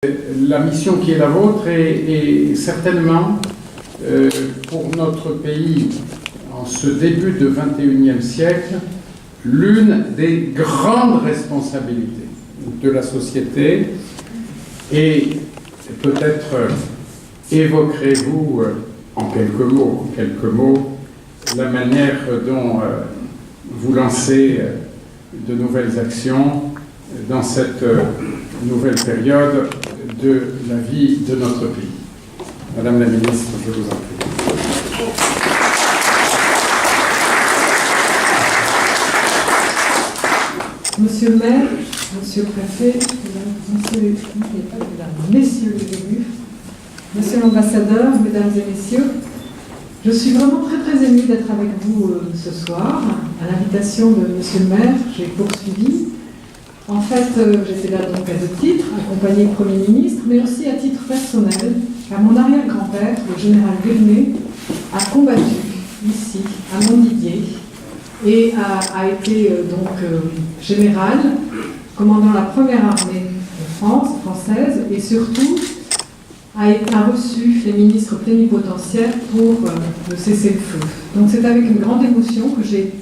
La mission qui est la vôtre est certainement pour notre pays, en ce début de XXIe siècle, l'une des grandes responsabilités de la société. Et peut-être évoquerez-vous en quelques mots, la manière dont vous lancez de nouvelles actions dans cette nouvelle période de la vie de notre pays. Madame la ministre, je vous en prie. Monsieur le maire, monsieur le préfet, messieurs les élus, monsieur l'ambassadeur, mesdames et messieurs, je suis vraiment très émue d'être avec vous ce soir. À l'invitation de monsieur le maire, j'ai poursuivi. En fait, j'étais là donc à deux titres, accompagnée du Premier ministre, mais aussi à titre personnel, car mon arrière-grand-père, le général Villeneuve, a combattu ici, à Montdidier, et a été général, commandant la première armée française, et surtout a reçu les ministres plénipotentiaires pour le cessez-le-feu. Donc c'est avec une grande émotion que j'ai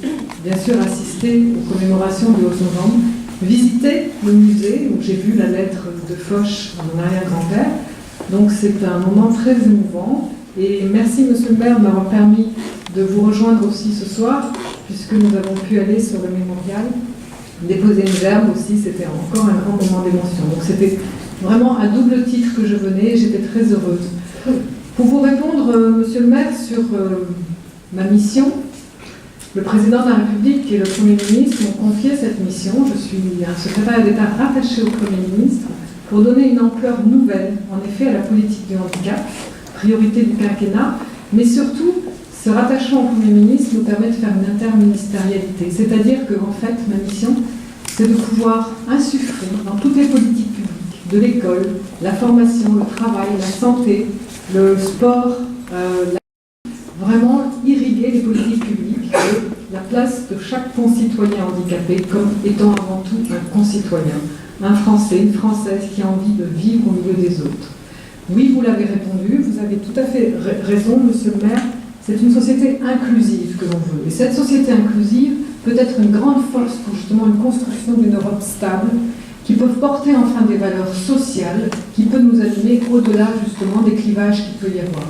bien sûr assisté aux commémorations du 11 novembre, visité le musée où j'ai vu la lettre de Foch à mon arrière-grand-père. Donc c'est un moment très émouvant. Et merci monsieur le maire de m'avoir permis de vous rejoindre aussi ce soir, puisque nous avons pu aller sur le mémorial, déposer une gerbe aussi, c'était encore un grand moment d'émotion. Donc c'était vraiment à double titre que je venais et j'étais très heureuse. Pour vous répondre, monsieur le maire, sur ma mission, le président de la République et le Premier ministre m'ont confié cette mission. Je suis un secrétaire d'État rattaché au Premier ministre pour donner une ampleur nouvelle, en effet, à la politique du handicap, priorité du quinquennat, mais surtout, se rattachant au Premier ministre nous permet de faire une interministérialité. C'est-à-dire que, en fait, ma mission, c'est de pouvoir insuffler dans toutes les politiques publiques, de l'école, la formation, le travail, la santé, le sport, vraiment irriguer les politiques publiques et la place de chaque concitoyen handicapé comme étant avant tout un concitoyen, un Français, une Française qui a envie de vivre au milieu des autres. Oui, vous l'avez répondu, vous avez tout à fait raison, monsieur le maire, c'est une société inclusive que l'on veut. Et cette société inclusive peut être une grande force pour justement une construction d'une Europe stable, qui peut porter enfin des valeurs sociales, qui peut nous animer au-delà justement des clivages qu'il peut y avoir.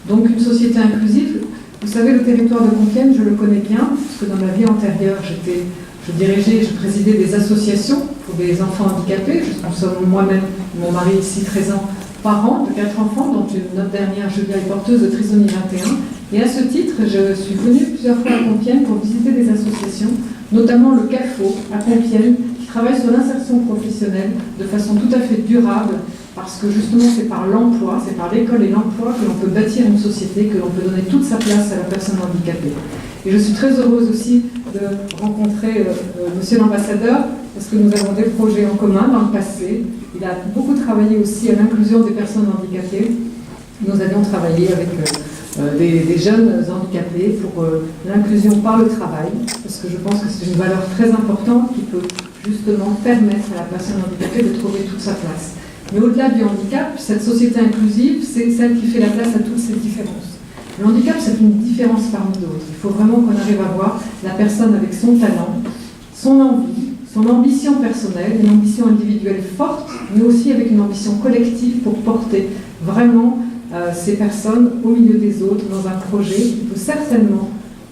Donc une société inclusive, vous savez, le territoire de Compiègne, je le connais bien, parce que dans ma vie antérieure, je présidais des associations pour des enfants handicapés. Nous sommes moi-même, mon mari ici, 13 ans, parents de 4 enfants, dont notre dernière, Julia, est porteuse de trisomie 21. Et à ce titre, je suis venue plusieurs fois à Compiègne pour visiter des associations, notamment le CAFO à Compiègne, qui travaille sur l'insertion professionnelle de façon tout à fait durable, parce que justement c'est par l'emploi, c'est par l'école et l'emploi que l'on peut bâtir une société, que l'on peut donner toute sa place à la personne handicapée. Et je suis très heureuse aussi de rencontrer monsieur l'ambassadeur, parce que nous avons des projets en commun dans le passé. Il a beaucoup travaillé aussi à l'inclusion des personnes handicapées. Nous avions travaillé avec des jeunes handicapés pour l'inclusion par le travail, parce que je pense que c'est une valeur très importante qui peut justement permettre à la personne handicapée de trouver toute sa place. Mais au-delà du handicap, cette société inclusive, c'est celle qui fait la place à toutes ces différences. Le handicap, c'est une différence parmi d'autres. Il faut vraiment qu'on arrive à voir la personne avec son talent, son envie, son ambition personnelle, une ambition individuelle forte, mais aussi avec une ambition collective pour porter vraiment ces personnes au milieu des autres dans un projet qui peut certainement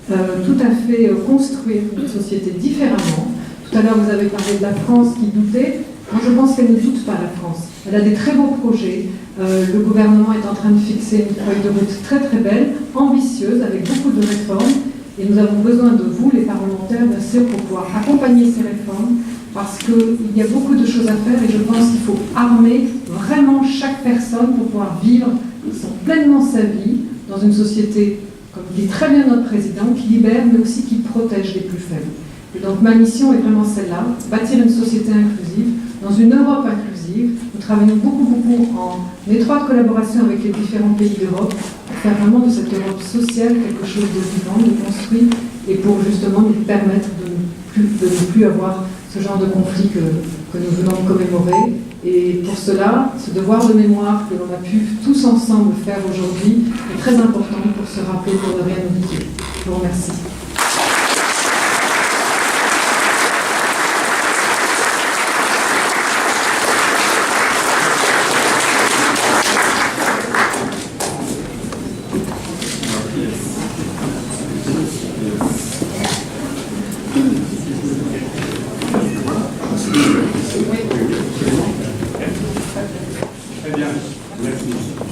tout à fait construire une société différemment. Tout à l'heure, vous avez parlé de la France qui doutait. Moi, je pense qu'elle ne doute pas, la France. Elle a des très beaux projets. Le gouvernement est en train de fixer une feuille de route très très belle, ambitieuse, avec beaucoup de réformes. Et nous avons besoin de vous, les parlementaires, bien sûr, pour pouvoir accompagner ces réformes, parce qu'il y a beaucoup de choses à faire et je pense qu'il faut armer vraiment chaque personne pour pouvoir vivre pleinement sa vie dans une société, comme dit très bien notre président, qui libère, mais aussi qui protège les plus faibles. Et donc ma mission est vraiment celle-là, bâtir une société inclusive, dans une Europe inclusive. Nous travaillons beaucoup en étroite collaboration avec les différents pays d'Europe pour faire vraiment de cette Europe sociale quelque chose de vivant, de construit, et pour justement nous permettre de ne plus avoir ce genre de conflit que nous venons de commémorer, Et pour cela, ce devoir de mémoire que l'on a pu tous ensemble faire aujourd'hui est très important pour se rappeler, pour ne rien oublier. Je vous remercie. Très bien, merci.